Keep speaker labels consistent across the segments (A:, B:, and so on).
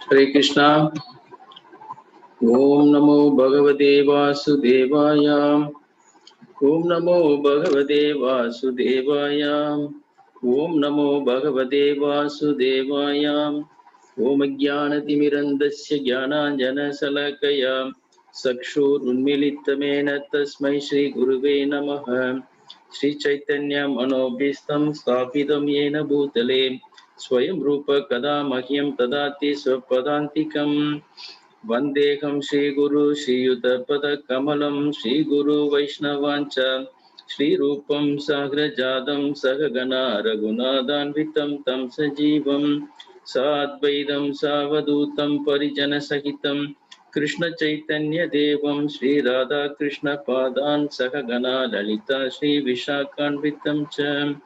A: Hare Krishna. Om Namo Bhagavate Vasudevaya. Om Namo Bhagavate Vasudevaya. Om Namo Bhagavate Vasudevaya. Om Jnanatimirandasya Jnananjana Salakaya Sakshur Unmilitamena Tasmai Shri Guruve Namaha. Shri Chaitanya Manobhistam Sthapitam Yena Bhutale Swayam Rupa Kada Mahyam Tadati Swapadantikam. Vandeham Shri Guru Shri Yuta Pada Kamalam Shri Guru Vaishnavancha Shri Rupam Sagrajadam Sahagana Raghunadanvitam Tam Sajivam Sadvaidam Savadutam Parijana Sahitam Krishna Chaitanya Devam Shri Radha Krishna Padan Sahagana Lalita Shri Vishakanvitam Cha.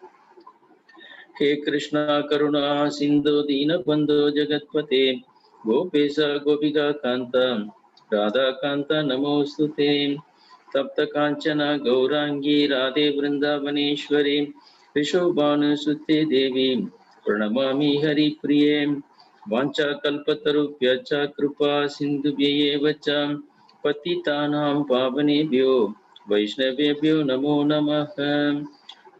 A: He Krishna Karuna Sindhu Dina Bandhu Jagatpate Gopesa Gopika Kanta Radha Kanta Namostute Tapta Kanchana Gaurangi Radhe Vrindavaneshwari Vishobhanu Sutte Devi Pranamami Hari Priye Vancha Kalpatarupya Cha Krupa Sindhubhye Vacha Patitanam Pavanebhyo Vaishnavebhyo Namo Namaha.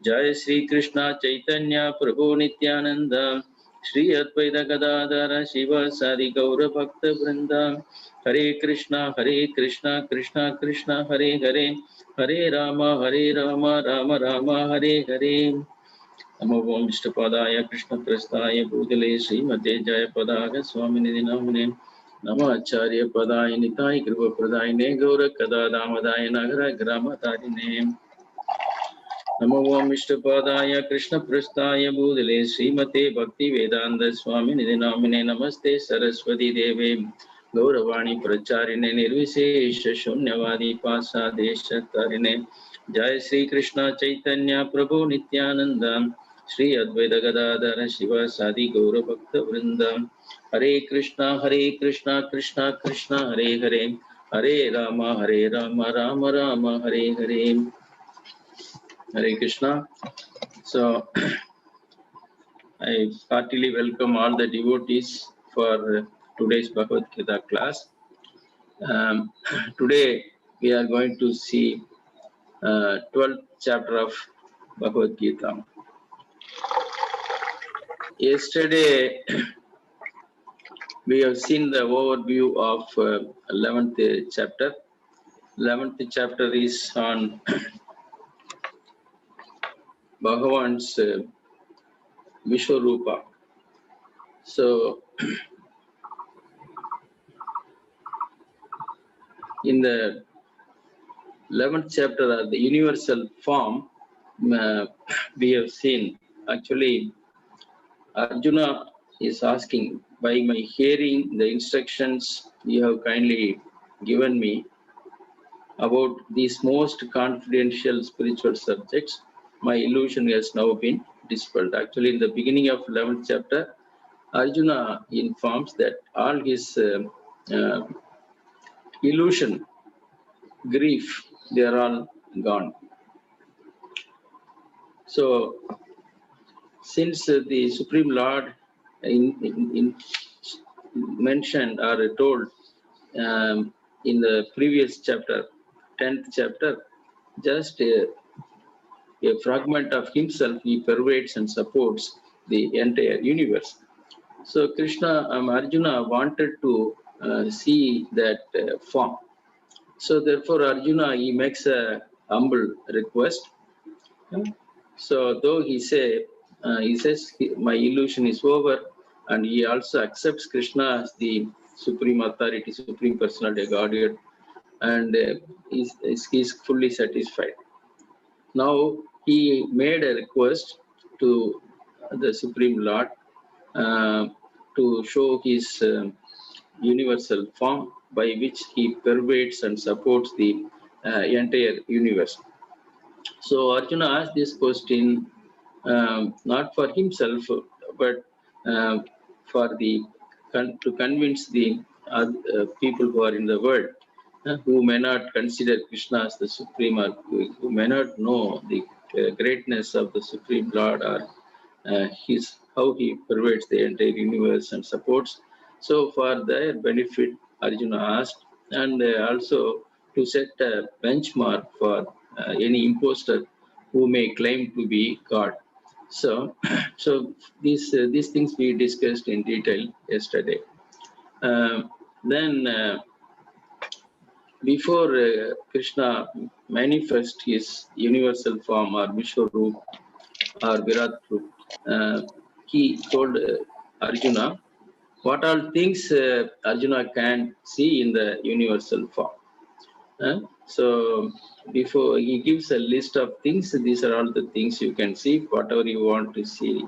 A: Jai Sri Krishna Chaitanya Prabhu Nityananda Shri Advaita Gadadhara Shiva Sadi Gaura Bhakta Vrinda. Hare Krishna Krishna Krishna Hare Hare Hare Rama Rama Rama Hare Hare. Namo Om Vishnupadaya Krishna Prasthaya Bhutale Srimate Jayapadaya Swaminidhi Namane Namo Acharya Padaya Nitai Kripa Pradayane Gaura Kadadamadaya Nagara Gramatarine. Namo Om Vishnupadaya Krishna Prasthaya Bhutale Srimate Bhakti Vedanta Swaminidhi Namane Namaste Saraswati Deve Gauravani Pracharine Nirvisesha Shunyavadi Pasadesha Tarine. Jai Sri Krishna Chaitanya Prabhu Nityananda Shri Advaita Gadadhara Shiva Sadi Gaura Bhakta Vrinda. Hare Krishna Krishna Krishna Hare Hare Hare Rama Rama Rama Hare Hare. Hare Krishna. So I heartily welcome all the devotees for today's Bhagavad-gītā class. Today we are going to see 12th chapter of Bhagavad-gītā. Yesterday we have seen the overview of 11th chapter. 11th chapter is on Bhagavan's Vishwarupa. So in the 11th chapter, the universal form, we have seen actually Arjuna is asking, by my hearing the instructions you have kindly given me about these most confidential spiritual subjects, my illusion has now been dispelled. Actually, in the beginning of 11th chapter, Arjuna informs that all his illusion, grief, they are all gone. So, since the Supreme Lord mentioned or told in the previous chapter, 10th chapter, just a fragment of himself, he pervades and supports the entire universe. So Arjuna wanted to see that form. So therefore Arjuna, he makes a humble request. So though he says my illusion is over, and he also accepts Krishna as the supreme authority, supreme personality, Godhead, and he's fully satisfied. Now he made a request to the Supreme Lord to show his universal form by which he pervades and supports the entire universe. So Arjuna asked this question not for himself, but to convince the people who are in the world, who may not consider Krishna as the supreme, or who may not know the greatness of the Supreme Lord, or how he pervades the entire universe and supports. So for their benefit, Arjuna asked, and also to set a benchmark for any imposter who may claim to be God. So, so these things we discussed in detail yesterday. Then before Krishna manifest his universal form or Vishwarup or Virat Rup, he told Arjuna what all things Arjuna can see in the universal form. So before he gives a list of things, these are all the things you can see, whatever you want to see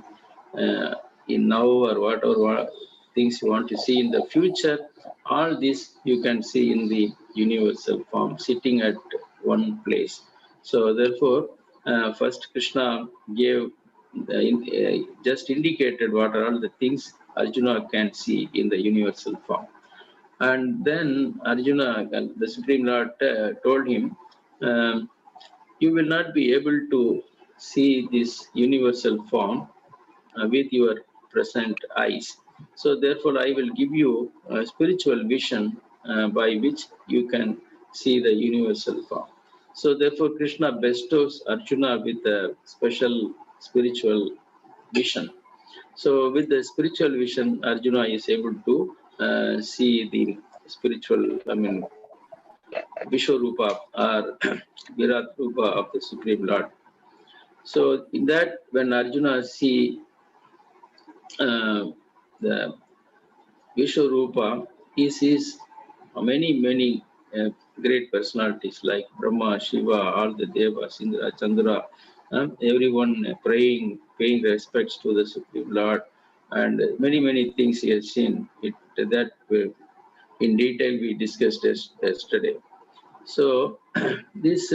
A: in now or whatever things you want to see in the future, all this you can see in the universal form, sitting at one place. So therefore, first Krishna gave, just indicated what are all the things Arjuna can see in the universal form. And then Arjuna, the Supreme Lord, told him, you will not be able to see this universal form with your present eyes. So therefore, I will give you a spiritual vision by which you can see the universal form. So therefore, Krishna bestows Arjuna with a special spiritual vision. So with the spiritual vision, Arjuna is able to see the spiritual, Vishwarupa or Virat Rupa of the Supreme Lord. So in that, when Arjuna see the Vishwarupa, he sees many great personalities like Brahma, Shiva, all the Devas, Indra, Chandra, everyone paying respects to the Supreme Lord, and many things he has seen. That in detail we discussed yesterday. So this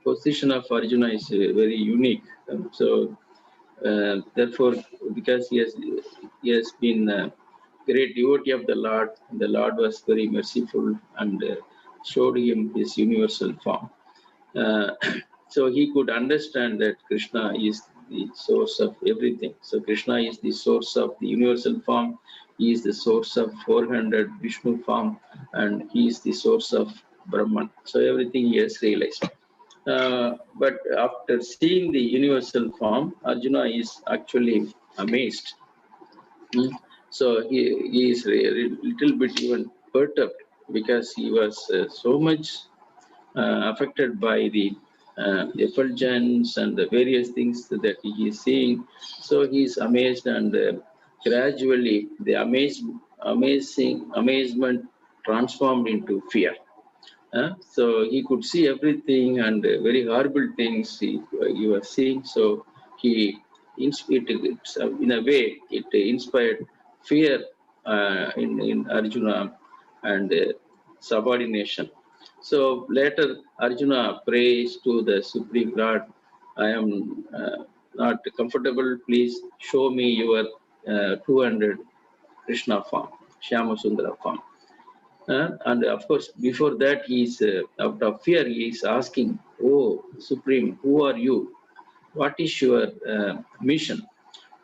A: position of Arjuna is very unique. Therefore, because he has been a great devotee of the Lord was very merciful and showed him his universal form. So he could understand that Krishna is the source of everything. So Krishna is the source of the universal form. He is the source of 400 Vishnu form, and he is the source of Brahman. So everything he has realized. But after seeing the universal form, Arjuna is actually amazed. So he is a little bit even perturbed because he was so much affected by the effulgence and the various things that he is seeing. So he is amazed, and gradually the amazement transformed into fear. So he could see everything and very horrible things he was seeing. So in a way, it inspired fear in Arjuna and subordination. So later, Arjuna prays to the Supreme Lord, I am not comfortable, please show me your 200 Krishna form, Shyama Sundara form. And of course, before that, he is out of fear, he is asking, oh, Supreme, who are you? What is your mission?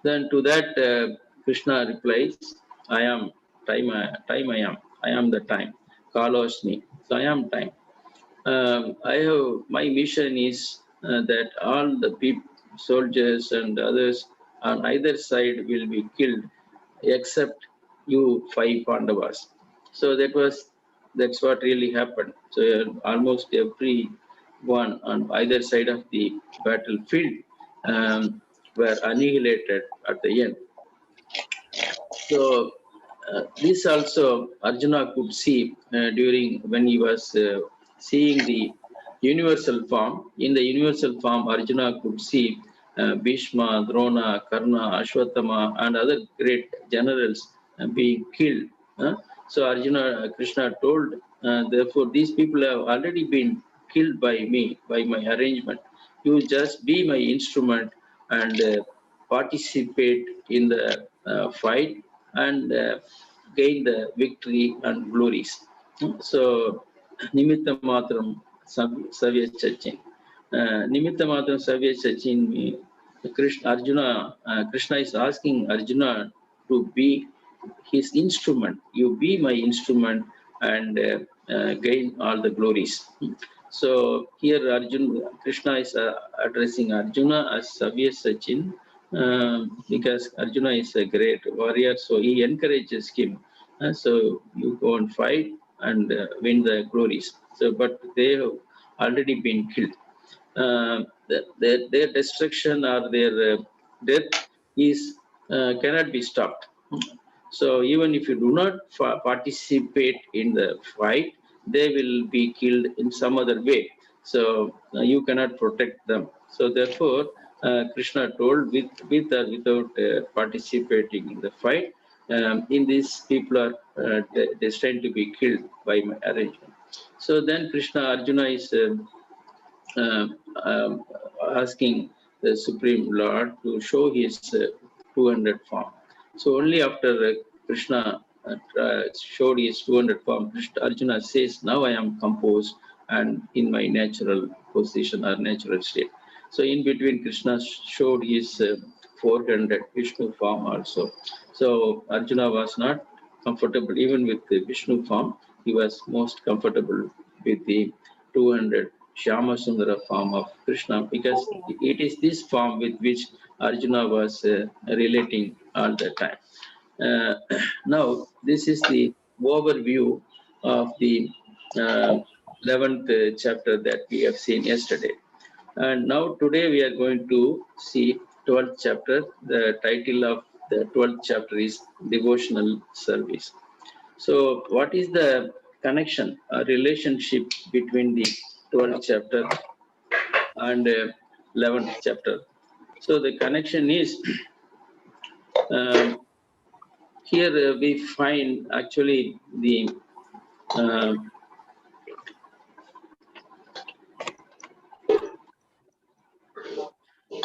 A: Then to that, Krishna replies, I am time, I am the time. Kalosmi. So I am time. My mission is that all the people, soldiers and others on either side will be killed except you 5 Pandavas. So that's what really happened. So almost everyone on either side of the battlefield were annihilated at the end. So this also Arjuna could see during when he was seeing the universal form. In the universal form, Arjuna could see Bhishma, Drona, Karna, Ashwatthama, and other great generals being killed. So Krishna told, therefore these people have already been killed by me, by my arrangement. You just be my instrument and participate in the fight and gain the victory and glories. So, Nimitta Matram Savya Chachin. Nimitta Matram Savya Chachin Krishna is asking Arjuna to be his instrument. You be my instrument and gain all the glories. So here Krishna is addressing Arjuna as Savya Sachin, because Arjuna is a great warrior, so he encourages him. So you go and fight and win the glories. So, but they have already been killed. Their destruction or their death is cannot be stopped. So even if you do not participate in the fight, they will be killed in some other way. So you cannot protect them. So therefore, Krishna told, with or without participating in the fight, in this people are destined to be killed by my arrangement. So then Arjuna is asking the Supreme Lord to show his 200 form. So only after Krishna showed his 200 form, Arjuna says, now I am composed and in my natural position or natural state. So in between, Krishna showed his 400 Vishnu form also. So Arjuna was not comfortable even with the Vishnu form. He was most comfortable with the 200 Shyama Sundara form of Krishna, because it is this form with which Arjuna was relating all the time. Now, this is the overview of the 11th chapter that we have seen yesterday. And now today we are going to see 12th chapter. The title of the 12th chapter is Devotional Service. So what is the connection or relationship between the 12th chapter and 11th chapter? So the connection is, here we find actually the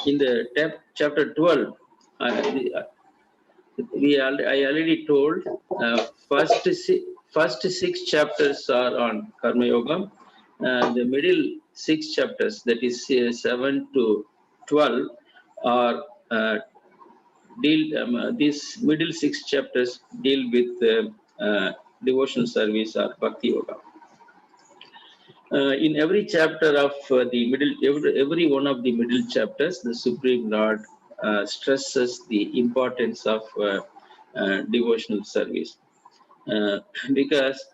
A: in the chapter 12, I already told, first six chapters are on Karma Yoga, and the middle six chapters, that is 7 to 12, are these middle six chapters deal with devotional service or Bhakti Yoga. In every chapter of the middle, every one of the middle chapters, the Supreme Lord stresses the importance of devotional service, because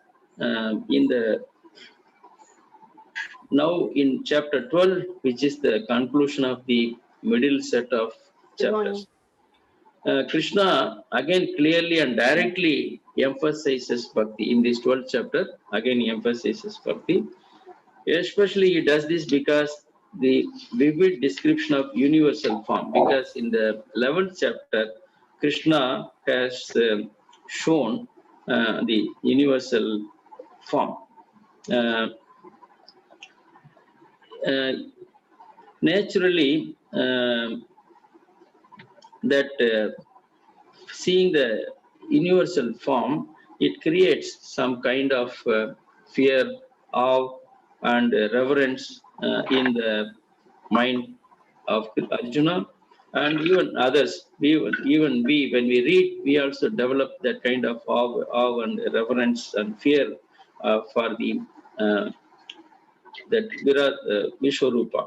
A: now in chapter 12, which is the conclusion of the middle set of chapters, Krishna again clearly and directly emphasizes Bhakti. In this 12th chapter, again he emphasizes Bhakti. Especially he does this because the vivid description of universal form, because in the 11th chapter, Krishna has shown the universal form. Naturally, that seeing the universal form, it creates some kind of fear, awe, and reverence in the mind of Arjuna, and even others. Even we, when we read, we also develop that kind of awe and reverence and fear for the that Vishwarupa.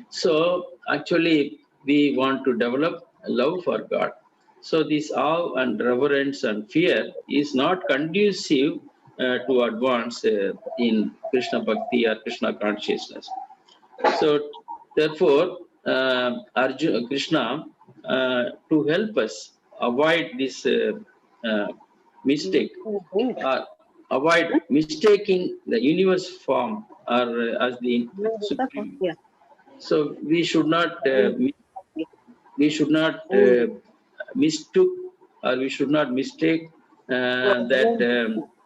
A: So actually, we want to develop love for God. So this awe and reverence and fear is not conducive to advance in Krishna Bhakti or Krishna consciousness. So therefore, Krishna, to help us avoid this mistake, avoid mistaking the universe form or as the supreme. So we should not mistook, or we should not mistake that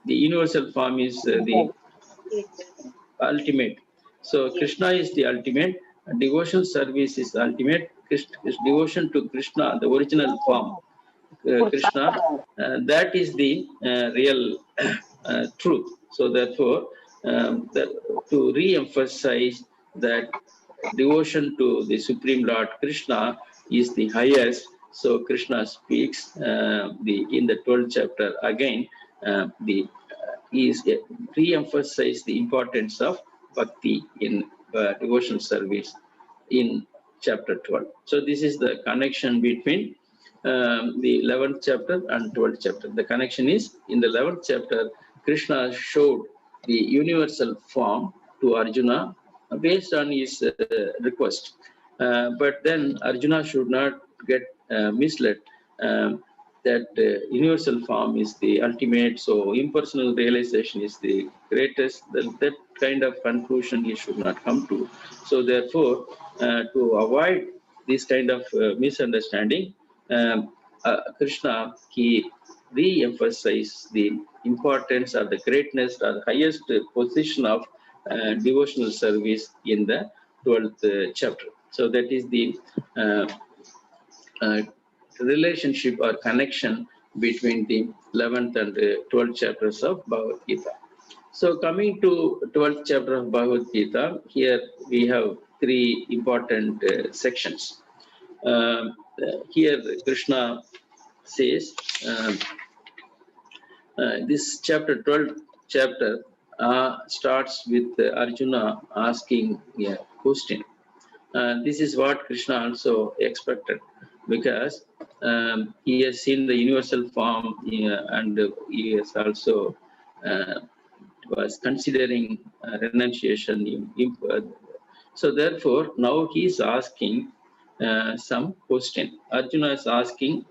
A: the universal form is the ultimate. So Krishna is the ultimate, devotional service is the ultimate. Devotion to Krishna, the original form, Krishna, that is the real truth. So therefore, to re-emphasize that devotion to the Supreme Lord Krishna is the highest. So Krishna speaks in the 12th chapter again. He is re-emphasize the importance of bhakti in devotional service in chapter 12. So this is the connection between the 11th chapter and 12th chapter. The connection is in the 11th chapter, Krishna showed the universal form to Arjuna based on his request. But then Arjuna should not get misled that universal form is the ultimate, so impersonal realization is the greatest. That kind of conclusion he should not come to. So therefore, to avoid this kind of misunderstanding, Krishna, he re-emphasized the importance or the greatness or the highest position of devotional service in the 12th chapter. So that is the relationship or connection between the 11th and 12th chapters of Bhagavad-gita. So coming to 12th chapter of Bhagavad-gita, here we have three important sections. Here Krishna says, this chapter, 12th chapter, starts with Arjuna asking a question. This is what Krishna also expected, because he has seen the universal form and he has also was considering renunciation. So therefore, now he is asking some question. Arjuna is asking,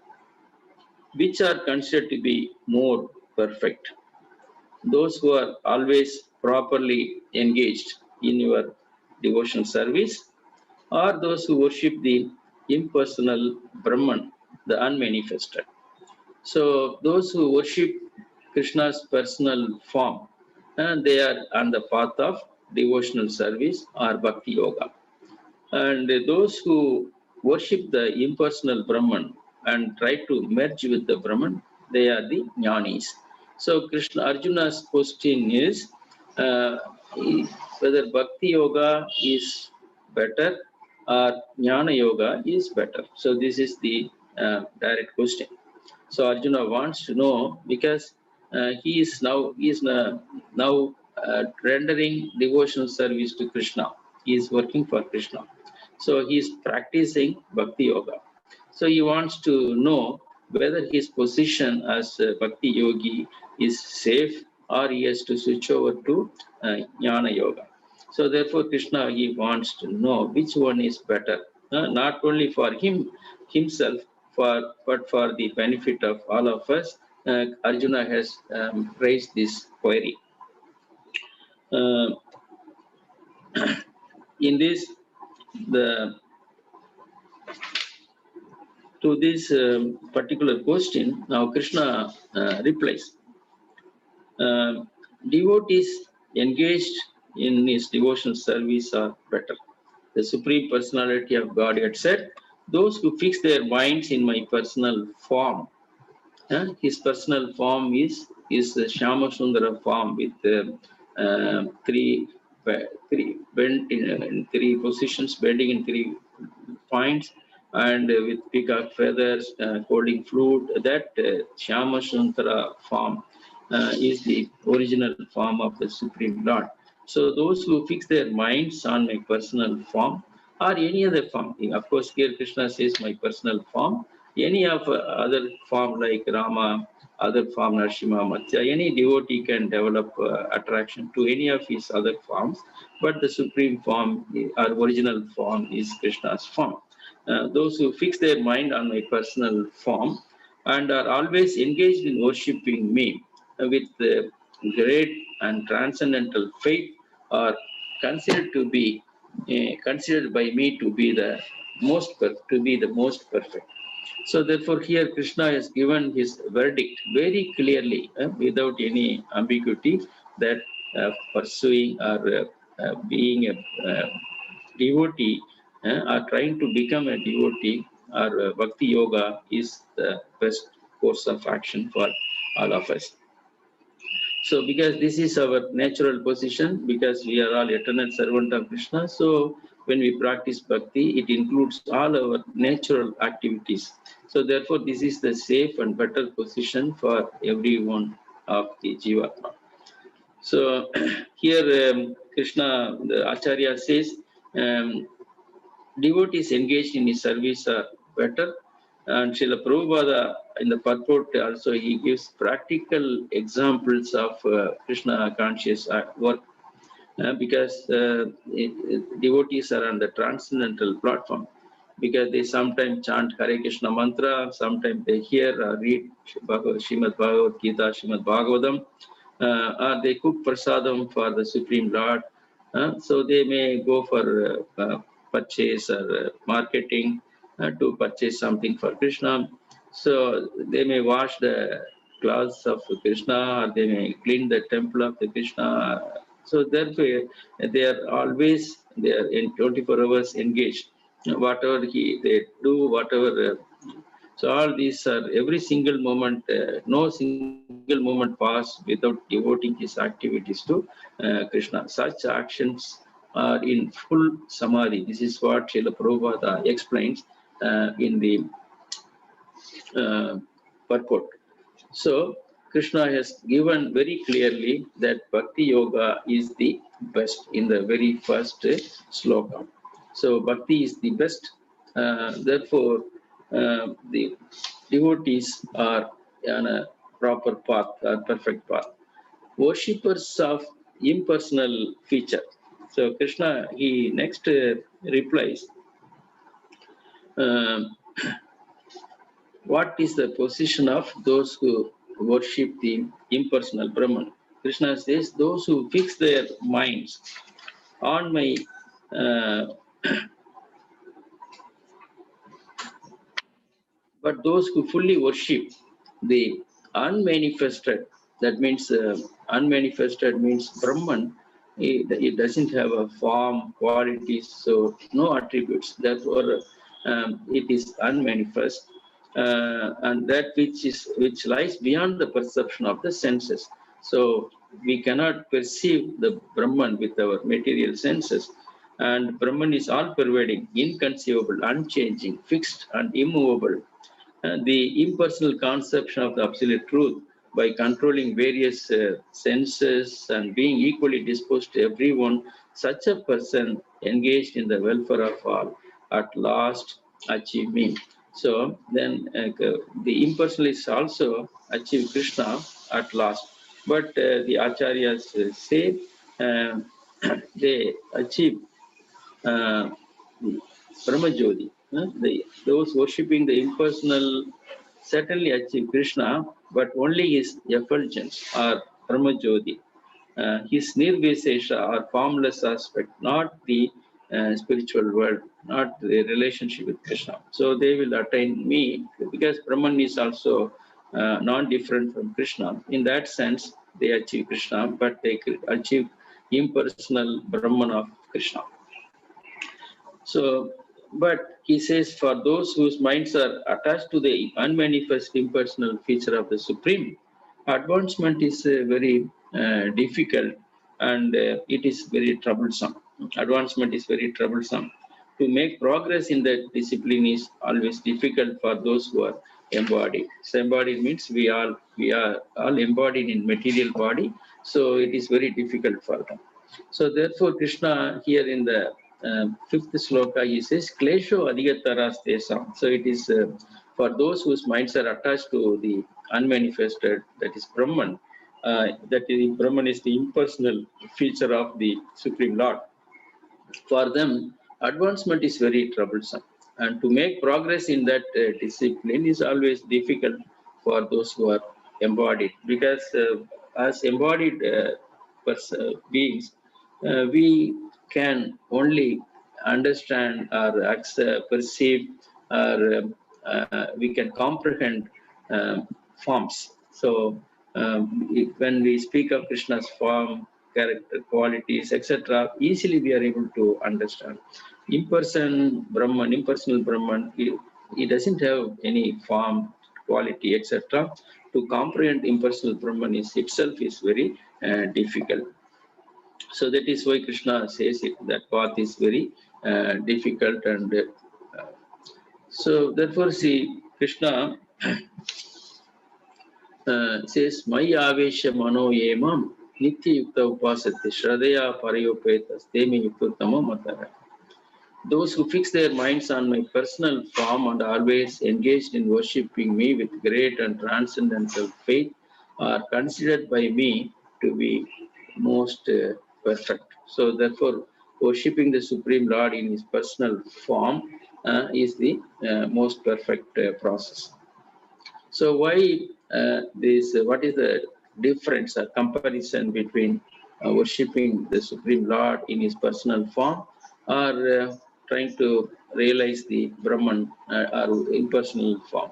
A: which are considered to be more perfect? Those who are always properly engaged in your devotional service, or those who worship the impersonal Brahman, the unmanifested? So those who worship Krishna's personal form, and they are on the path of devotional service or bhakti yoga. And those who worship the impersonal Brahman and try to merge with the Brahman, they are the jnanis. So Arjuna's question is whether bhakti yoga is better or jnana yoga is better. So this is the direct question. So Arjuna wants to know, because he is now rendering devotional service to Krishna. He is working for Krishna. So he is practicing bhakti yoga. So he wants to know whether his position as a bhakti yogi is safe, or he has to switch over to jnana yoga. So therefore Krishna, he wants to know which one is better, not only for himself, but for the benefit of all of us. Arjuna has raised this query. In this, to this particular question, now Krishna replies. Devotees engaged in his devotional service are better. The Supreme Personality of Godhead said, those who fix their minds in my personal form. His personal form is the Shyama Sundara form with three bend in three positions, bending in 3 points, and with peacock feathers, holding flute. That Shyama Sundara form is the original form of the Supreme Lord. So those who fix their minds on my personal form or any other form, of course here Krishna says my personal form, any of other form like Rama, other form Narasimha, Matsya, any devotee can develop attraction to any of his other forms, but the supreme form, our original form, is Krishna's form. Those who fix their mind on my personal form and are always engaged in worshipping me with great and transcendental faith are considered by me to be the most perfect. So therefore here Krishna has given his verdict very clearly, without any ambiguity, that pursuing or being a devotee or trying to become a devotee or bhakti yoga is the best course of action for all of us. So because this is our natural position, because we are all eternal servant of Krishna, so when we practice bhakti, it includes all our natural activities. So therefore, this is the safe and better position for every one of the Jivatma. So here Krishna, the Acharya says, devotees engaged in his service are better. And Srila Prabhupada in the purport also, he gives practical examples of Krishna conscious work. Because devotees are on the transcendental platform, because they sometimes chant Hare Krishna mantra, sometimes they hear or read Srimad Bhagavad-gītā, Srimad Bhagavatam, or they cook prasadam for the Supreme Lord. So they may go for purchase or marketing to purchase something for Krishna. So they may wash the clothes of Krishna, or they may clean the temple of the Krishna. So therefore, they are in 24 hours engaged. Whatever they do, whatever. So all these are, every single moment, no single moment pass without devoting his activities to Krishna. Such actions are in full samadhi. This is what Srila Prabhupada explains in the purport. So Krishna has given very clearly that Bhakti Yoga is the best in the very first sloka. So Bhakti is the best. Therefore, the devotees are on a proper path, a perfect path. Worshippers of impersonal feature. So Krishna, he next replies, what is the position of those who worship the impersonal Brahman? Krishna says, those who fix their minds on my but those who fully worship the unmanifested, that means unmanifested means Brahman, it doesn't have a form, qualities, so no attributes. Therefore, it is unmanifest. And that which lies beyond the perception of the senses. So we cannot perceive the Brahman with our material senses. And Brahman is all-pervading, inconceivable, unchanging, fixed and immovable. The impersonal conception of the absolute truth, by controlling various senses and being equally disposed to everyone, such a person engaged in the welfare of all at last achieve me. So then the impersonalists also achieve Krishna at last. But the Acharyas say they achieve Brahmajyoti. Those worshipping the impersonal certainly achieve Krishna, but only his effulgence or Brahmajyoti. His nirvishesha or formless aspect, not the spiritual world, not the relationship with Krishna. So they will attain me, because Brahman is also non-different from Krishna. In that sense, they achieve Krishna, but they achieve impersonal Brahman of Krishna. So, but he says, for those whose minds are attached to the unmanifest impersonal feature of the Supreme, advancement is very difficult, and it is very troublesome. Advancement is very troublesome. To make progress in that discipline is always difficult for those who are embodied. So embodied means we are all embodied in material body, so it is very difficult for them. So therefore, Krishna here in the fifth sloka, he says, Klesho adhigataras tesam. So it is for those whose minds are attached to the unmanifested, that is Brahman. That is, Brahman is the impersonal feature of the Supreme Lord. For them, advancement is very troublesome. And to make progress in that discipline is always difficult for those who are embodied. Because as embodied beings, we can only understand or accept, perceive, or we can comprehend forms. So when we speak of Krishna's form, character, qualities, etc., easily we are able to understand. Impersonal Brahman, he doesn't have any form, quality, etc. To comprehend impersonal Brahman itself is very difficult. So that is why Krishna says it, that path is very difficult. And so therefore, see, Krishna says, Maya Avesha Mano Yemam Nitya Yukta Upasati Shradaya Parayopetas Temi Yuktama Matara. Those who fix their minds on my personal form and always engaged in worshipping me with great and transcendental faith are considered by me to be most perfect. So therefore, worshipping the Supreme Lord in his personal form is the most perfect process. So why this? What is the difference or comparison between worshipping the Supreme Lord in his personal form or trying to realize the Brahman or impersonal form?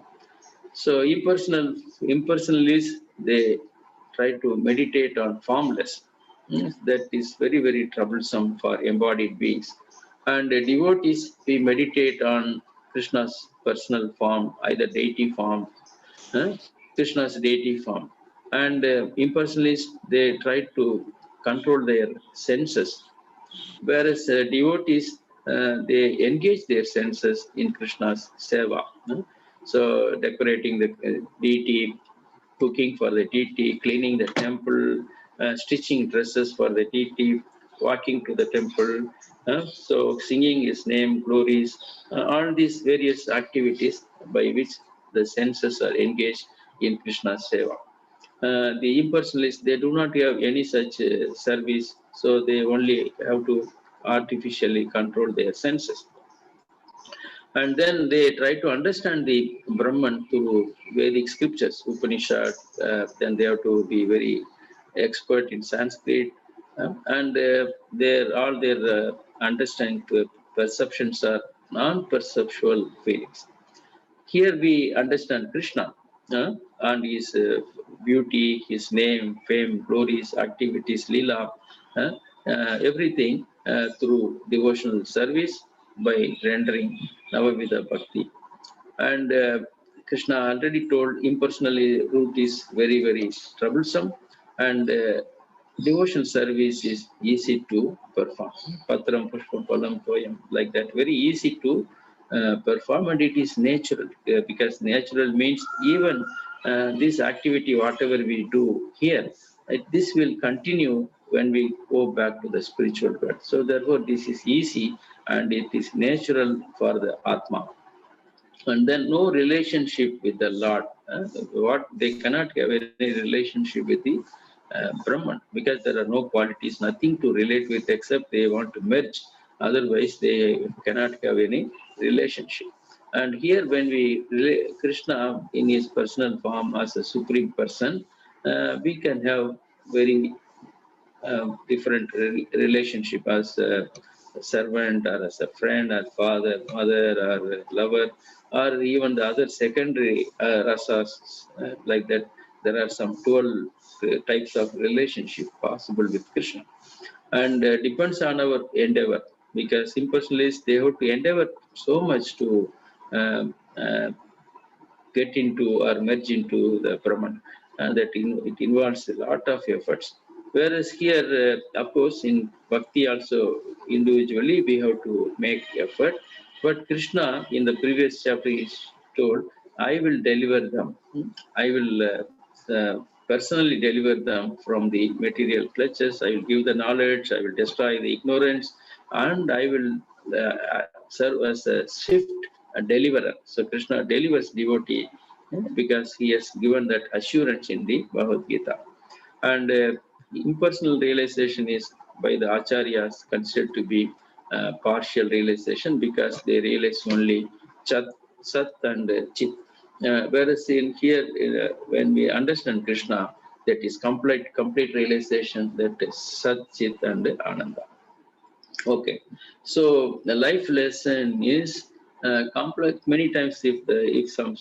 A: So impersonalists, they try to meditate on formless. That is very, very troublesome for embodied beings. And devotees, we meditate on Krishna's personal form, either deity form, Krishna's deity form. And impersonalists, they try to control their senses, whereas devotees, they engage their senses in Krishna's seva. So decorating the deity, cooking for the deity, cleaning the temple, stitching dresses for the deity, walking to the temple, so singing his name, glories, all these various activities by which the senses are engaged in Krishna's seva. The impersonalists, they do not have any such service, so they only have to artificially control their senses. And then they try to understand the Brahman through Vedic scriptures, Upanishad, then they have to be very expert in Sanskrit, and all their understanding perceptions are non-perceptual feelings. Here we understand Krishna and his beauty, his name, fame, glories, activities, lila, everything through devotional service by rendering Navavida Bhakti. And Krishna already told impersonally route is very, very troublesome, and devotional service is easy to perform. Patram Pushpam Palam Toyam, like that, very easy to perform, and it is natural, because natural means even this activity, whatever we do here, this will continue when we go back to the spiritual world. So therefore, this is easy and it is natural for the Atma. And then no relationship with the Lord. What they cannot have any relationship with the Brahman, because there are no qualities, nothing to relate with except they want to merge. Otherwise, they cannot have any relationship. And here, when we relate Krishna in his personal form as a supreme person, we can have very different relationship as a servant or as a friend or father, mother or lover, or even the other secondary rasas like that. There are some 12 types of relationship possible with Krishna, and depends on our endeavor, because impersonalists, they have to endeavor so much to get into or merge into the Brahman, and that it involves a lot of efforts. Whereas here, of course, in Bhakti also, individually we have to make effort. But Krishna, in the previous chapter, is told, I will deliver them. I will personally deliver them from the material clutches. I will give the knowledge. I will destroy the ignorance. And I will serve as a swift deliverer. So Krishna delivers devotee because he has given that assurance in the Bhagavad-gītā. And impersonal realization is by the acharyas considered to be partial realization, because they realize only Chat, Sat and Chit. Whereas in here, when we understand Krishna, that is complete realization, that is Sat, Chit and Ananda. Okay, so the life lesson is complex. Many times, if some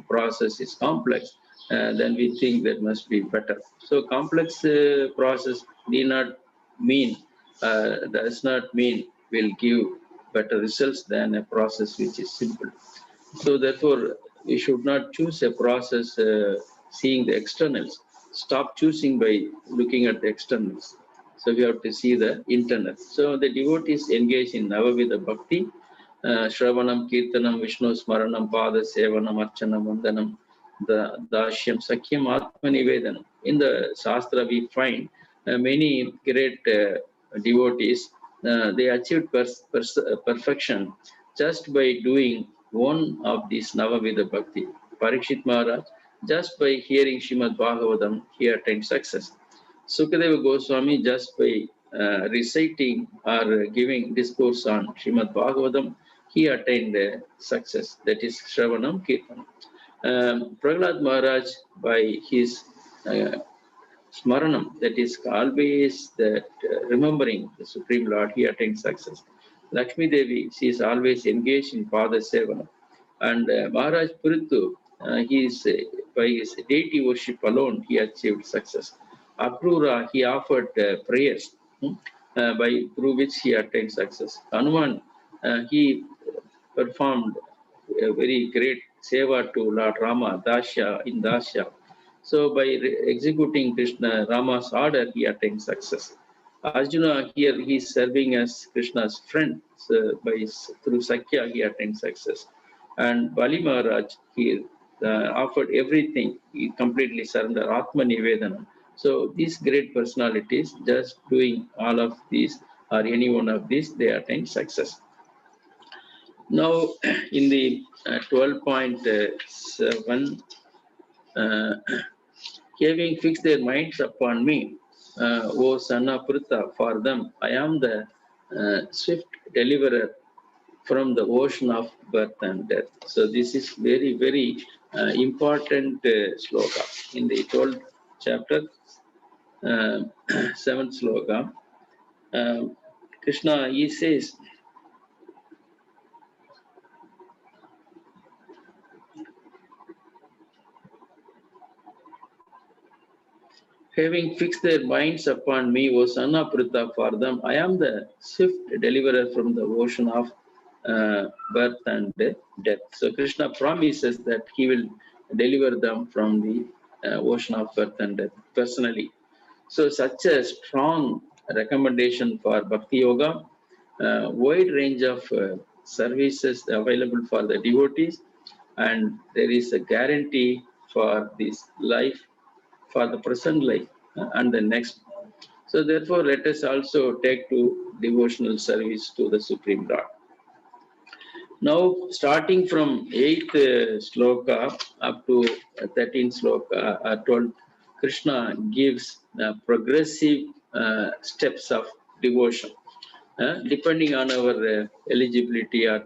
A: process is complex, then we think that must be better. So complex process does not mean will give better results than a process which is simple. So therefore, we should not choose a process seeing the externals. Stop choosing by looking at the externals. So we have to see the internal. So the devotees engage in Navavida Bhakti, Shravanam, Kirtanam, Vishnu Smaranam, Pada Sevanam, Archanam, Vandanam, the Dashyam, Sakyam, Atma Nivedanam. In the Shastra we find many great devotees, they achieved perfection just by doing one of these Navavida Bhakti. Parikshit Maharaj, just by hearing Srimad Bhagavatam, he attained success. Sukadeva Goswami, just by reciting or giving discourse on Srimad Bhagavatam, he attained success. That is Shravanam Kirtanam. Prahlad Maharaj, by his Smaranam, that is always that remembering the Supreme Lord, he attained success. Lakshmi Devi, she is always engaged in Pada Sevana. And Maharaj Purittu, he is, by his deity worship alone, he achieved success. Akrura, he offered prayers through which he attained success. Hanuman, he performed a very great seva to Lord Rama, in Dasya. So by executing Krishna, Rama's order, he attained success. Arjuna, here he is serving as Krishna's friend. So through Sakya, he attained success. And Bali Maharaj, he offered everything. He completely surrendered, Atma Nivedanam. So these great personalities, just doing all of these or any one of these, they attain success. Now, in the 12.7, having fixed their minds upon me, O son of Pritha, for them I am the swift deliverer from the ocean of birth and death. So this is very, very important sloka in the 12th chapter, 7th sloka. Krishna, he says, having fixed their minds upon me, O son of Pritha, for them I am the swift deliverer from the ocean of birth and death. So Krishna promises that he will deliver them from the ocean of birth and death personally. So such a strong recommendation for Bhakti Yoga, wide range of services available for the devotees, and there is a guarantee for this life, for the present life and the next. So therefore, let us also take to devotional service to the Supreme Lord. Now, starting from 8th sloka up to 13th sloka, 12th, Krishna gives progressive steps of devotion. Depending on our eligibility or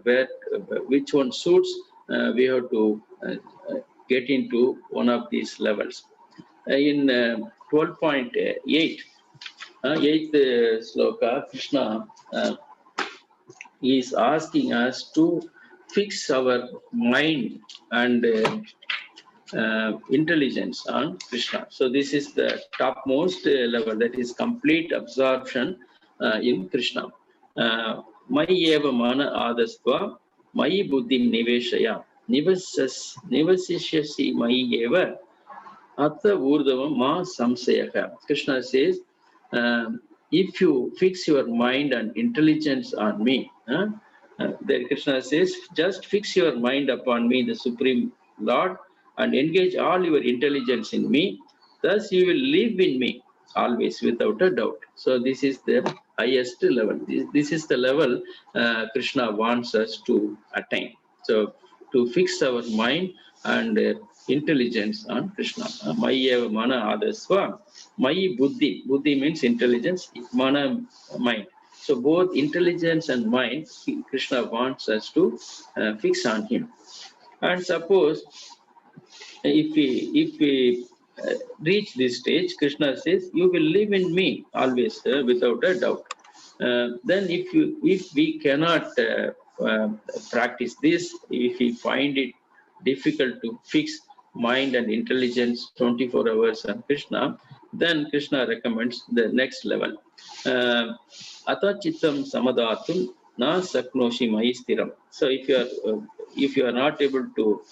A: which one suits, we have to get into one of these levels. In 12.8, 8th sloka, Krishna is asking us to fix our mind and intelligence on Krishna. So this is the topmost level, that is complete absorption in Krishna. Mayi eva mana adasva, mayi buddhim niveshaya, nivasishyasi mayi eva, atta urdhavam ma samsayaka. Krishna says, if you fix your mind and intelligence on me, then Krishna says, just fix your mind upon me, the Supreme Lord, and engage all your intelligence in me. Thus you will live in me always without a doubt. So this is the highest level. This is the level Krishna wants us to attain. So to fix our mind and intelligence on Krishna. Mayi eva mana adasva, mayi buddhi. Buddhi means intelligence, mana mind. So both intelligence and mind, Krishna wants us to fix on him. And suppose if we reach this stage, Krishna says, you will live in me always without a doubt. Then if we cannot practice this, if we find it difficult to fix mind and intelligence 24 hours on Krishna, then Krishna recommends the next level. Atachittam samadatum na saknoshi mai stiram. So if you are not able to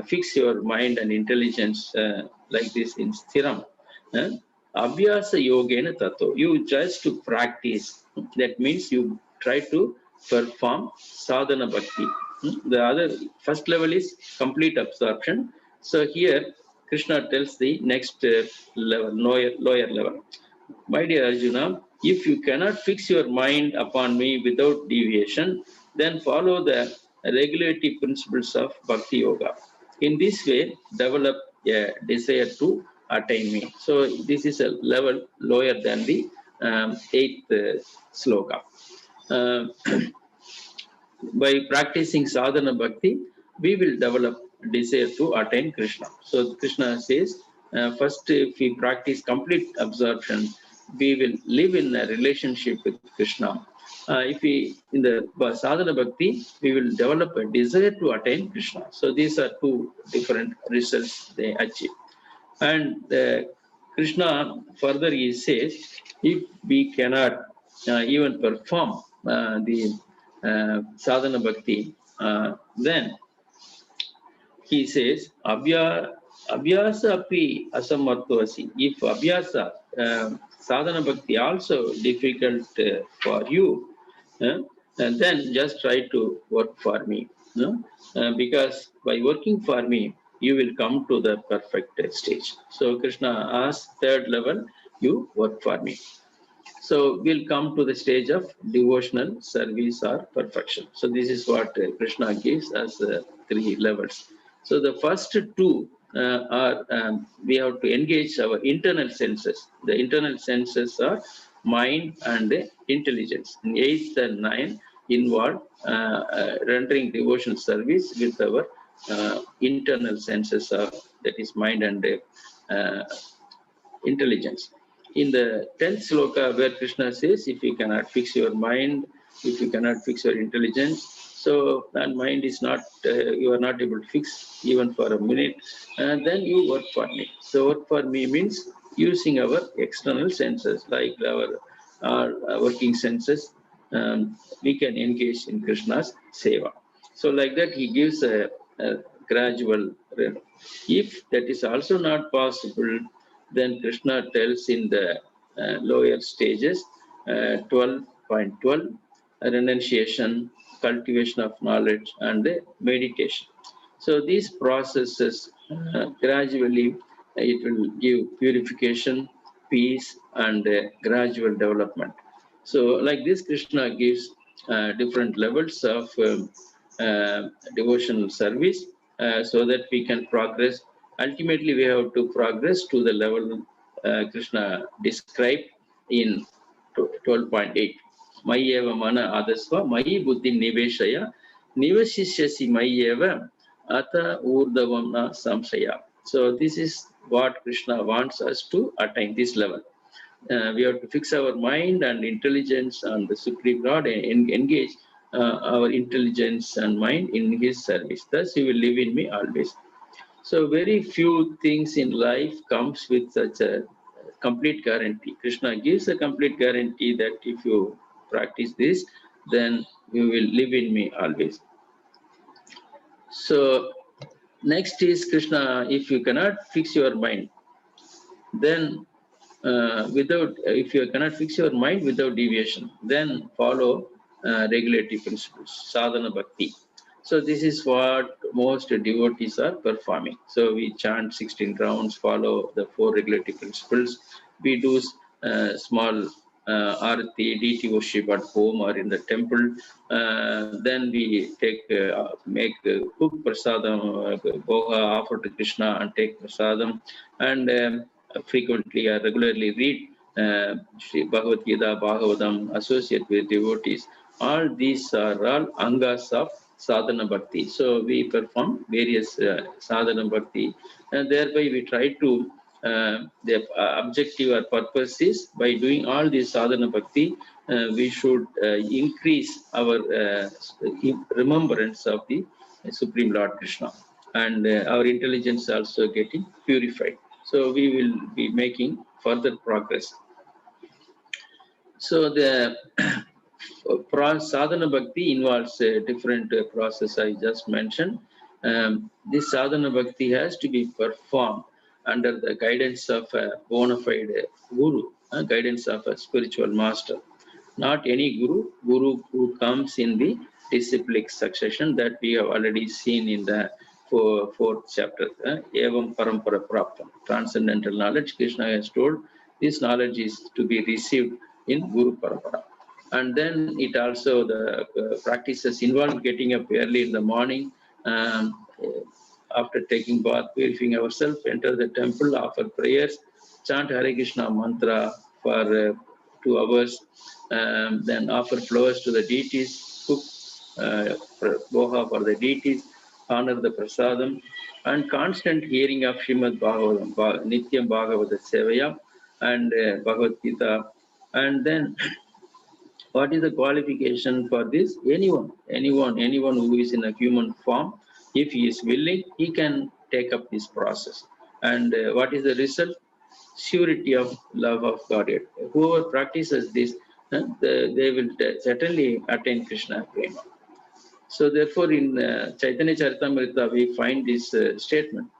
A: fix your mind and intelligence like this in stiram, Abhyasa yogena tato. You just to practice. That means you try to perform sadhana bhakti. The other first level is complete absorption. So here Krishna tells the next level, lower level. My dear Arjuna, if you cannot fix your mind upon me without deviation, then follow the regulative principles of Bhakti Yoga. In this way, develop a desire to attain me. So this is a level lower than the eighth sloka. Uh, by practicing sadhana bhakti, we will develop desire to attain Krishna. So Krishna says, first if we practice complete absorption, we will live in a relationship with Krishna. If we, in the sadhana bhakti, we will develop a desire to attain Krishna. So these are two different results they achieve. And Krishna further he says, if we cannot even perform the sadhana bhakti, then he says, abhyasa api asamartvasi. If abhyasa, sadhana bhakti also difficult for you, and then just try to work for me. Because by working for me, you will come to the perfect stage. So Krishna asks, third level, you work for me. So we'll come to the stage of devotional service or perfection. So this is what Krishna gives as 3 levels. So the first two are we have to engage our internal senses. The internal senses are mind and intelligence. In 8th and 9th involve rendering devotional service with our internal senses of, that is mind and intelligence. In the 10th sloka, where Krishna says, if you cannot fix your mind, if you cannot fix your intelligence, so that mind is not, you are not able to fix even for a minute, and then you work for me. So work for me means using our external senses, like our working senses, we can engage in Krishna's seva. So like that, he gives a gradual. If that is also not possible, then Krishna tells in the lower stages, 12.12, renunciation, cultivation of knowledge, and meditation. So these processes gradually it will give purification, peace, and gradual development. So like this, Krishna gives different levels of devotional service so that we can progress. Ultimately, we have to progress to the level Krishna described in 12.8. Mayeva mana adasva, mayi buddhi niveshaya, nivashishyasi mayeva, ata urdavamna samsaya. So this is what Krishna wants us to attain, this level. We have to fix our mind and intelligence on the Supreme Lord and engage our intelligence and mind in His service. Thus, He will live in me always. So very few things in life comes with such a complete guarantee. Krishna gives a complete guarantee that if you practice this, then you will live in me always. So next is Krishna, if you cannot fix your mind, then if you cannot fix your mind without deviation, then follow regulative principles, sadhana bhakti. So this is what most devotees are performing. So we chant 16 rounds, follow the 4 regulative principles. We do small arati, deity worship at home or in the temple. Then we make cook prasadam, boha, offer to Krishna and take prasadam. And frequently or regularly read Bhagavad-gītā, Bhagavatam, associate with devotees. All these are all angas of sadhana bhakti. So we perform various sadhana bhakti, and thereby we try to the objective or purpose is by doing all these sadhana bhakti, we should increase our remembrance of the Supreme Lord Krishna, and our intelligence also getting purified. So we will be making further progress. So the sadhana bhakti involves a different process I just mentioned. This sadhana bhakti has to be performed under the guidance of a bona fide guru, guidance of a spiritual master. Not any guru, guru who comes in the disciplic succession that we have already seen in the fourth chapter. Evam parampara praptam. Transcendental knowledge, Krishna has told, this knowledge is to be received in Guru Parampara. And then it also, the practices involve getting up early in the morning, after taking bath, purifying ourselves, enter the temple, offer prayers, chant Hare Krishna mantra for 2 hours, then offer flowers to the deities, cook boha for the deities, honor the prasadam, and constant hearing of Srimad Bhagavatam, Nityam Bhagavata Sevaya, and Bhagavad-gītā. And then what is the qualification for this? Anyone who is in a human form, if he is willing, he can take up this process. And what is the result? Surety of love of Godhead. Whoever practices this, they will certainly attain Krishna prema. So therefore, in Chaitanya Charitamrita, we find this statement.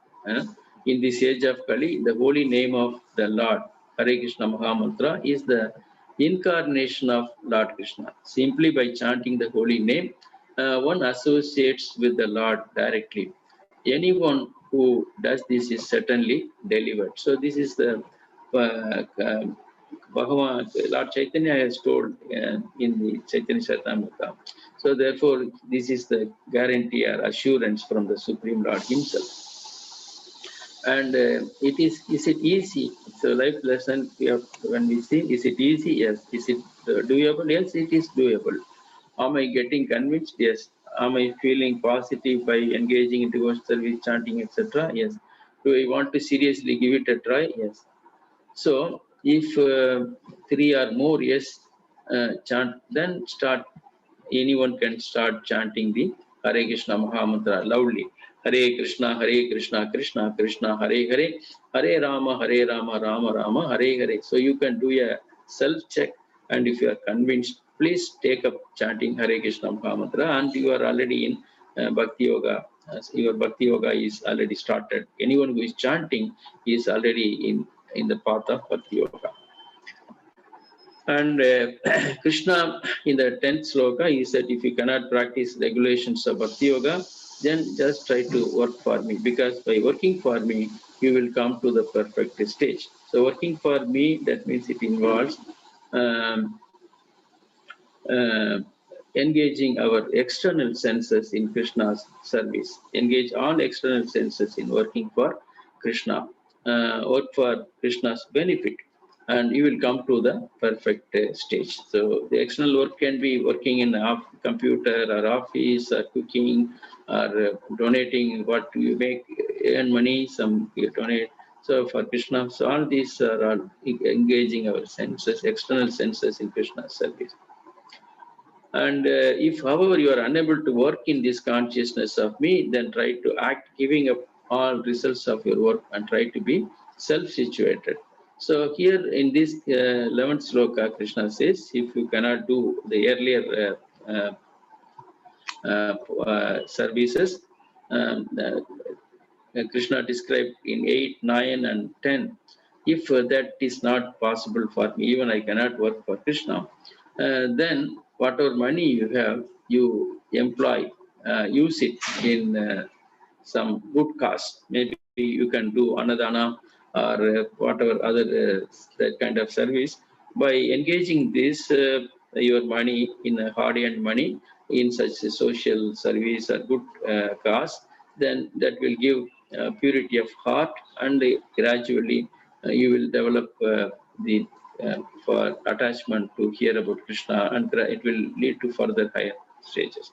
A: In this age of Kali, the holy name of the Lord, Hare Krishna Mahamantra, is the incarnation of Lord Krishna. Simply by chanting the holy name, one associates with the Lord directly. Anyone who does this is certainly delivered. So this is the Bhagavan, Lord Chaitanya has told in the Chaitanya Charitamrita. So therefore, this is the guarantee or assurance from the Supreme Lord himself. And is it easy? So life lesson, when we see, is it easy? Yes. Is it doable? Yes, it is doable. Am I getting convinced? Yes. Am I feeling positive by engaging in devotional service, chanting, etc.? Yes. Do I want to seriously give it a try? Yes. So if 3 or more yes chant, then start. Anyone can start chanting the Hare Krishna Mahamantra loudly. Hare Krishna, Krishna Krishna, Hare Hare, Hare Rama, Rama Rama, Hare Hare. So you can do a self-check, and if you are convinced, please take up chanting Hare Krishna Mahamantra, and you are already in Bhakti Yoga. Your Bhakti Yoga is already started. Anyone who is chanting is already in the path of Bhakti Yoga. And Krishna in the 10th sloka, he said, if you cannot practice regulations of Bhakti Yoga, then just try to work for me, because by working for me, you will come to the perfect stage. So working for me, that means it involves engaging our external senses in Krishna's service. Engage all external senses in working for Krishna. Work for Krishna's benefit, and you will come to the perfect stage. So the external work can be working in a computer or office, or cooking, or donating what you make, earn money, some you donate. So for Krishna, so all these are all engaging our senses, external senses in Krishna's service. And if, however, you are unable to work in this consciousness of me, then try to act, giving up all results of your work, and try to be self-situated. So here in this 11th sloka, Krishna says, if you cannot do the earlier services, Krishna described in 8, 9, and 10, if that is not possible for me, even I cannot work for Krishna, then whatever money you have, you employ, use it in some good cause. Maybe you can do anadana or whatever other that kind of service. By engaging this, your money in hard-earned money in such a social service or good cause, then that will give purity of heart, and gradually you will develop the for attachment to hear about Krishna, and it will lead to further higher stages.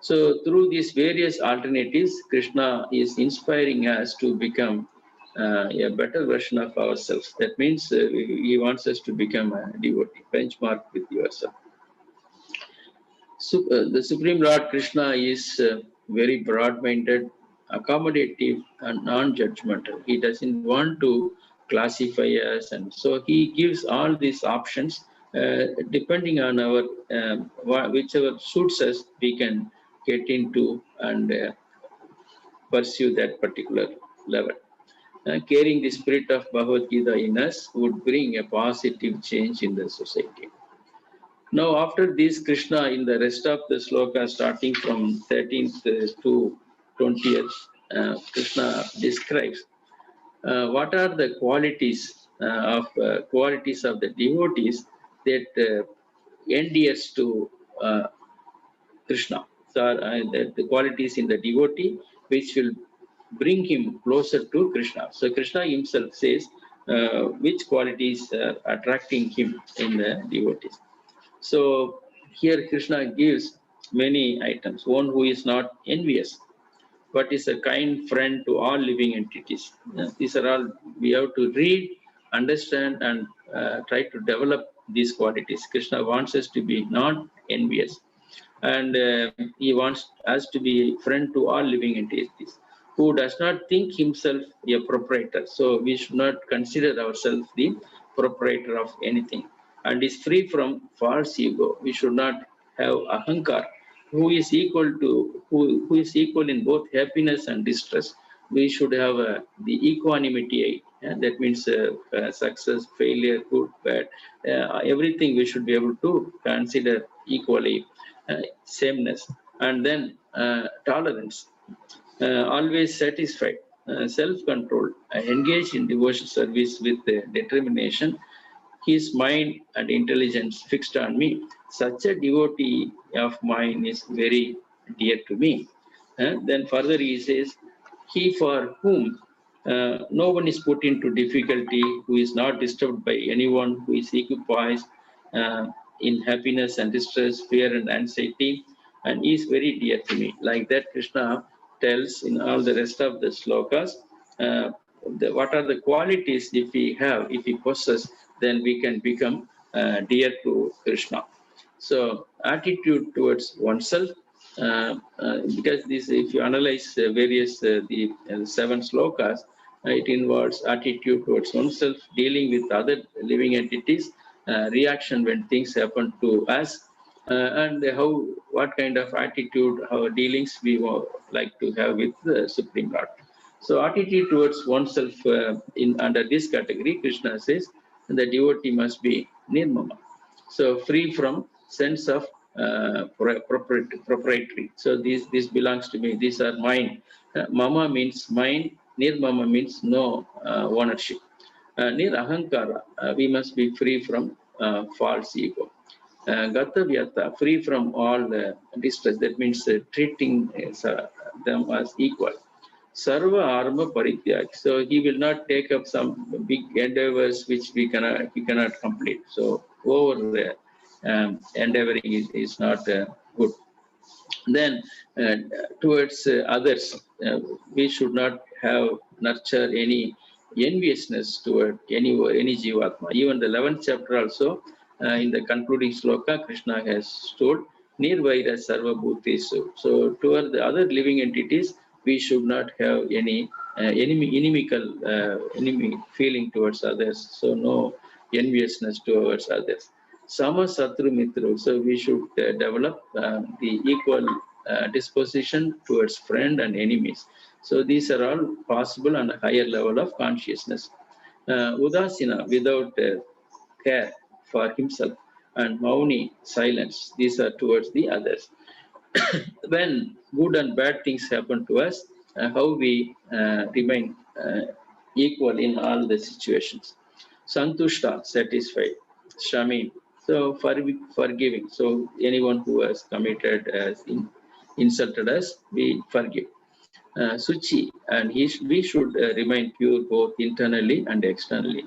A: So through these various alternatives, Krishna is inspiring us to become a better version of ourselves. That means he wants us to become a devotee. Benchmark with yourself. So, the Supreme Lord Krishna is very broad-minded, accommodative, and non-judgmental. He doesn't want to classify us, and so he gives all these options depending on our whichever suits us, we can get into and pursue that particular level. carrying the spirit of Bhagavad-gītā in us would bring a positive change in the society. Now, after this, Krishna, in the rest of the sloka, starting from 13th to 20th, Krishna describes what are the qualities of the devotees that endears to Krishna. So, the qualities in the devotee which will bring him closer to Krishna. So, Krishna himself says which qualities are attracting him in the devotees. So, here Krishna gives many items. One who is not envious, but is a kind friend to all living entities. These are all we have to read, understand, and try to develop these qualities. Krishna wants us to be not envious, and he wants us to be friend to all living entities, who does not think himself a proprietor. So we should not consider ourselves the proprietor of anything, and is free from false ego. We should not have ahankar, who is equal in both happiness and distress. We should have the equanimity. That means success, failure, good, bad, everything we should be able to consider equally. Sameness, and then tolerance, always satisfied, self-control, engaged in devotion service with determination, his mind and intelligence fixed on me. Such a devotee of mine is very dear to me. Then further he says, he for whom no one is put into difficulty, who is not disturbed by anyone, who is equipoised in happiness and distress, fear and anxiety, and is very dear to me. Like that, Krishna tells in all the rest of the slokas, what are the qualities if we possess, then we can become dear to Krishna. So, attitude towards oneself, because this, if you analyze various the 7 slokas, it involves attitude towards oneself, dealing with other living entities, reaction when things happen to us, and what kind of attitude, how dealings we like to have with the Supreme Lord. So attitude towards oneself under this category, Krishna says the devotee must be nirmama, so free from sense of proprietary. So this belongs to me. These are mine. Mama means mine. Nirmama means no ownership. Nir ahankara, we must be free from false ego. Gatavyata, free from all distress. That means treating them as equal. Sarva arma parityag. So he will not take up some big endeavors which he cannot complete. So over endeavoring is not good. Then towards others, we should not nurture any enviousness toward any jivatma. Even the 11th chapter also, in the concluding sloka, Krishna has told, Nirvaira Sarva Bhutesu. So toward the other living entities, we should not have any enemy feeling towards others. So no enviousness towards others. Sama Satru Mitru. So we should develop the equal disposition towards friend and enemies. So these are all possible on a higher level of consciousness. Udasina, without care for himself, and Mauni, silence. These are towards the others. When good and bad things happen to us, how we remain equal in all the situations. Santushta, satisfied. Shami, so forgiving. So anyone who has committed, insulted us, we forgive. Suchi, and we should remain pure both internally and externally.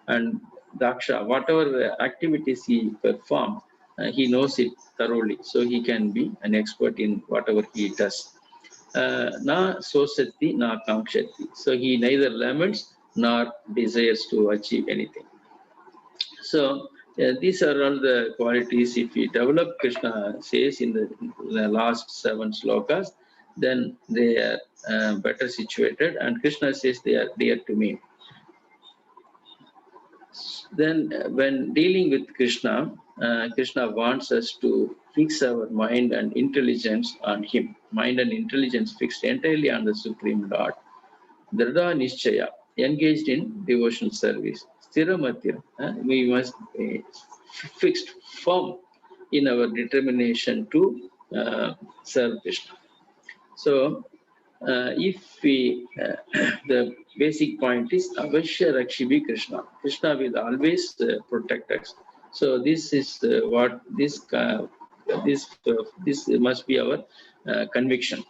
A: And Daksha, whatever activities he performs, he knows it thoroughly, so he can be an expert in whatever he does. Na sosati, na kamshati. So he neither laments nor desires to achieve anything. So these are all the qualities. If we develop, Krishna says in the last 7 slokas, then they are better situated, and Krishna says they are dear to me. Then when dealing with Krishna, Krishna wants us to fix our mind and intelligence on him. Mind and intelligence fixed entirely on the Supreme Lord. Dhrida Nishchaya, engaged in devotional service. Sthiramatir, we must be fixed, firm in our determination to serve Krishna. So, if we, the basic point is Avashya Rakshibi Krishna. Krishna will always protect us. So this is what this must be our conviction.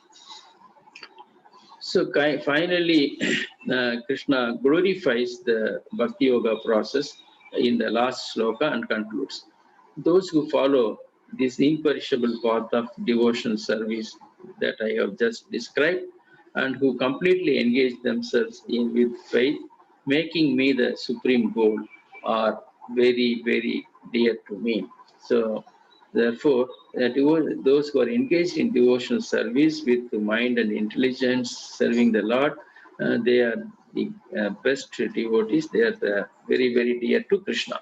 A: So finally, Krishna glorifies the Bhakti Yoga process in the last sloka and concludes. Those who follow this imperishable path of devotional service that I have just described, and who completely engage themselves in with faith, making me the supreme goal, are very, very dear to me. So therefore, those who are engaged in devotional service with mind and intelligence, serving the Lord, they are the best devotees. They are the very, very dear to Krishna.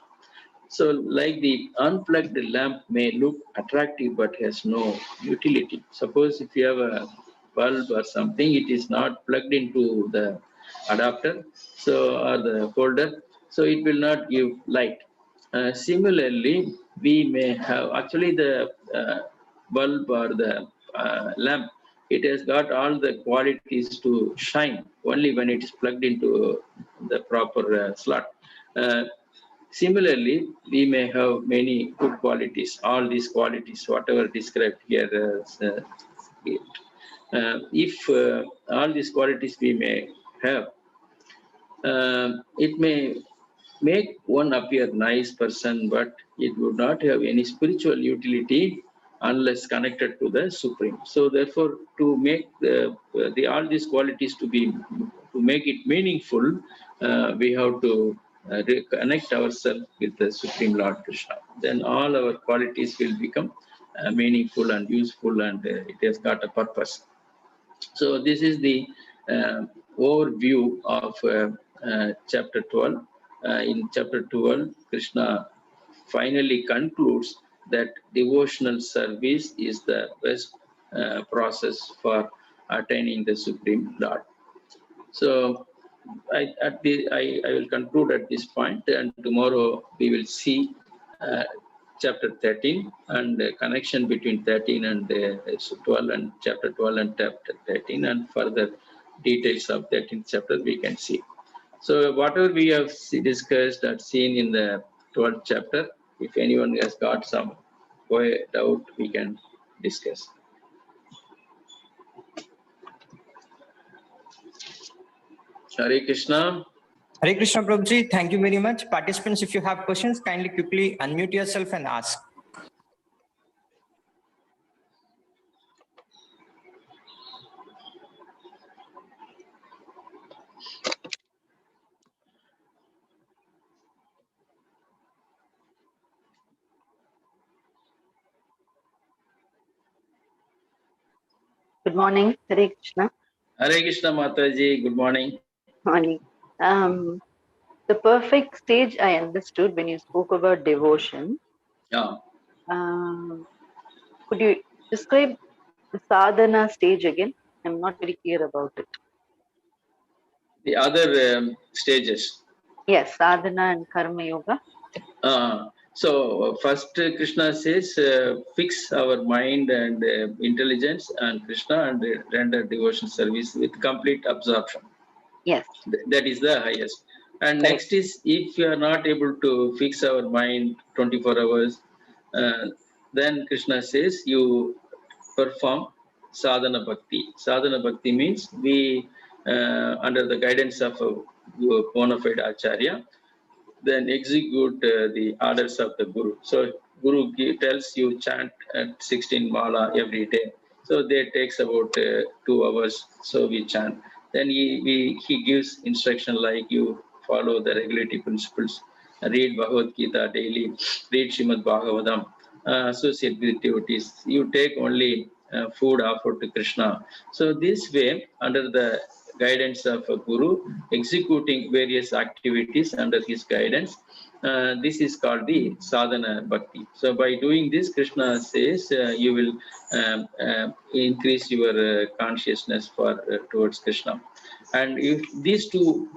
A: So like the unplugged lamp may look attractive but has no utility. Suppose if you have a bulb or something, it is not plugged into the adapter, so or the holder, so it will not give light. Similarly, we may have actually the bulb or the lamp, it has got all the qualities to shine only when it is plugged into the proper slot. Similarly, we may have many good qualities, all these qualities, whatever described here. If all these qualities we may have, it may make one appear nice person, but it would not have any spiritual utility unless connected to the Supreme. So therefore, to make all these qualities to make it meaningful, we have to connect ourselves with the Supreme Lord Krishna. Then all our qualities will become meaningful and useful, and it has got a purpose. So this is the overview of chapter 12. In chapter 12, Krishna finally concludes that devotional service is the best process for attaining the Supreme Lord. So I will conclude at this point, and tomorrow we will see chapter 13 and the connection between 13 and 12 and chapter 12 and chapter 13, and further details of 13th chapter we can see. So whatever we have discussed and seen in the 12th chapter, if anyone has got some doubt, we can discuss. Hare Krishna.
B: Hare Krishna, Prabhuji. Thank you very much. Participants, if you have questions, kindly quickly unmute yourself and ask.
C: Good morning, Hare Krishna.
A: Hare Krishna, Mataji. Good morning.
C: Morning. The perfect stage I understood when you spoke about devotion.
A: Yeah.
C: Could you describe the sadhana stage again? I'm not very clear about it.
A: The other stages.
C: Yes, sadhana and karma yoga.
A: So first Krishna says, fix our mind and intelligence and Krishna and render devotion service with complete absorption.
C: Yes.
A: That is the highest. And next is, if you are not able to fix our mind 24 hours, then Krishna says you perform sadhana bhakti. Sadhana bhakti means we, under the guidance of a bona fide acharya, then execute the orders of the Guru. So Guru tells you chant at 16 mala every day. So that takes about 2 hours. So we chant. Then he gives instruction like you follow the regulatory principles, read Bhagavad-gītā daily, read Srimad Bhagavatam, associate with devotees. You take only food offered to Krishna. So this way, under the guidance of a Guru, executing various activities under his guidance, this is called the sadhana bhakti. So by doing this, Krishna says you will increase your consciousness towards Krishna. And if these two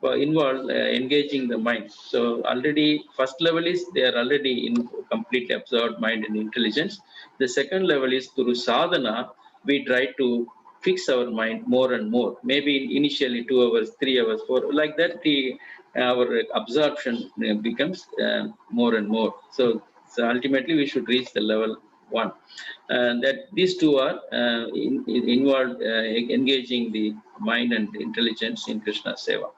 A: involve engaging the mind, so already first level is they are already in completely absorbed mind and intelligence. The second level is through sadhana, we try to fix our mind more and more. Maybe initially 2 hours, 3 hours, 4, like that our absorption becomes more and more. So ultimately we should reach the level 1. That these two are involved engaging the mind and intelligence in Krishna Seva.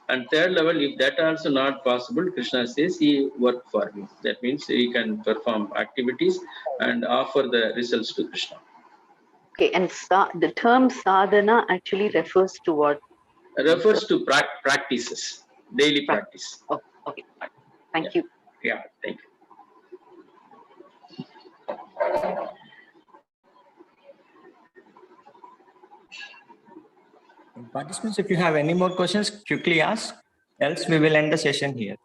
A: And third level, if that also not possible, Krishna says he work for you. That means he can perform activities and offer the results to Krishna.
C: Okay, and the term sadhana actually refers to what?
A: Refers to practices, daily practice.
C: Oh, okay. Thank you.
A: Yeah, thank you.
B: Participants, if you have any more questions, quickly ask. Else we will end the session here.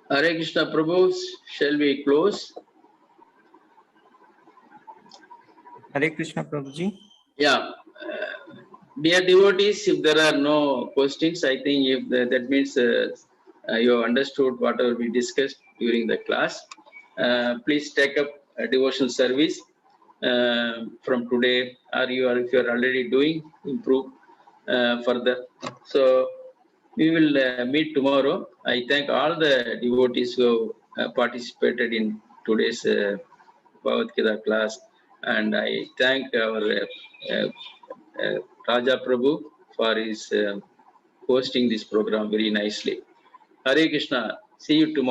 A: Hare Krishna Prabhu, shall we close?
B: Hare Krishna Prabhuji.
A: Yeah. Dear devotees, if there are no questions, I think if that means you have understood whatever we discussed during the class. Please take up a devotional service from today, or if you are already doing, improve further. So we will meet tomorrow. I thank all the devotees who have participated in today's Bhagavad-gītā class, and I thank our Raja Prabhu for his hosting this program very nicely. Hare Krishna. See you tomorrow.